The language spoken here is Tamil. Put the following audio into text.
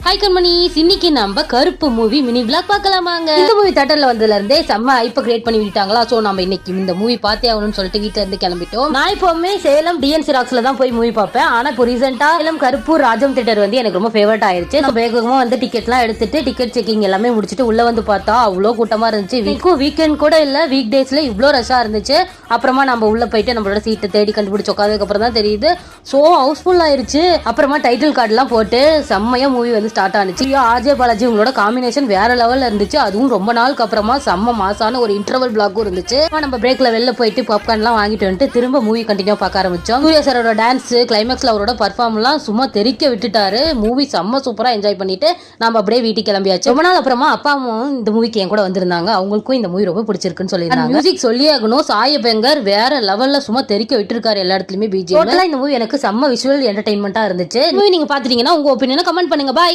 ஹாய் கண்மணிஸ், இன்னைக்கு நம்ம கருப்பு மூவி மினி விளாக் பார்க்கலாமாங்க. இந்த மூவி தேட்டர்ல வந்ததுல இருந்தே செம்ம ஹைப் கிரியேட் பண்ணி விட்டாங்களா. சோ நம்ம இன்னைக்கு இந்த மூவி பார்த்தே ஆகணும்னு சொல்லிட்டு வீட்டுல இருந்து கிளம்பிட்டோம். நான் எப்பவுமே சேலம் டிஎன் சிராக்ஸ்ல தான் போய் மூவி பார்ப்பேன். ஆனா இப்போ ரீசெண்டா சேலம் கருப்பூர் ராஜம் தியேட்டர் வந்து எனக்கு ரொம்ப ஃபேவரட் ஆயிருச்சு. நம்ம வேகமா வந்து டிக்கெட்லாம் எடுத்துட்டு டிக்கெட் செக்கிங் எல்லாமே முடிச்சுட்டு உள்ள வந்து பார்த்தா அவ்வளோ கூட்டமா இருந்துச்சு. வீக்கெண்ட் கூட இல்ல, வீக் டேஸ்ல இவ்வளோ ரஷ்ஷா இருந்துச்சு. அப்புறமா நம்ம உள்ள போயிட்டு நம்மளோட சீட்டை தேடி கண்டுபிடிச்சு உட்காந்ததுக்கு அப்புறம் தான் தெரியுது சோ ஹவுஸ்ஃபுல் ஆயிருச்சு. அப்புறமா டைட்டில் கார்டு எல்லாம் போட்டு செம்மையா மூவி வந்து ஸ்டார்ட் ஆனிச்சு. ஆர்ஜே பாலாஜி உங்களோட காம்பினேஷன் வேற லெவல்ல இருந்துச்சு. அதுவும் ரொம்ப நாளுக்கு அப்புறமா செம்ம மாசான ஒரு இன்டர்வல் பிளாக்கும் இருந்துச்சு. நம்ம பிரேக்ல வெளில போயிட்டு பாப்கார்ன் எல்லாம் வாங்கிட்டு வந்துட்டு திரும்ப மூவி கண்டினியூ பார்க்க ஆரம்பிச்சோம். சூர்யா சாரோட டான்ஸ் கிளைமேக்ஸ்ல அவரோட பர்ஃபார்ம் எல்லாம் சும்மா தெரிக்க விட்டுட்டாரு. மூவி செம்ம சூப்பரா என்ஜாய் பண்ணிட்டு நம்ம அப்படியே வீட்டுக்கு கிளம்பியாச்சு. ரொம்ப நாள் அப்புறமா அப்பா அம்மாவும் இந்த மூவிக்கு என் கூட வந்திருந்தாங்க. அவங்களுக்கும் இந்த மூவி ரொம்ப பிடிச்சிருக்குன்னு சொல்லியிருந்தாங்க. மியூசிக் சொல்லியாகணும், சாய பெங்கர் வேற லெவல்ல சும்மா தெரிக்க விட்டுருக்காரு எல்லா இடத்துலயுமே. பிஜிஎம் இந்த மூவி எனக்கு செம்ம விஷுவல் என்டர்டைன்மெண்டா இருந்துச்சு. மூவி நீங்க பாத்துட்டீங்கன்னா உங்க ஒப்பீனியனை கமெண்ட் பண்ணுங்க. பாய்.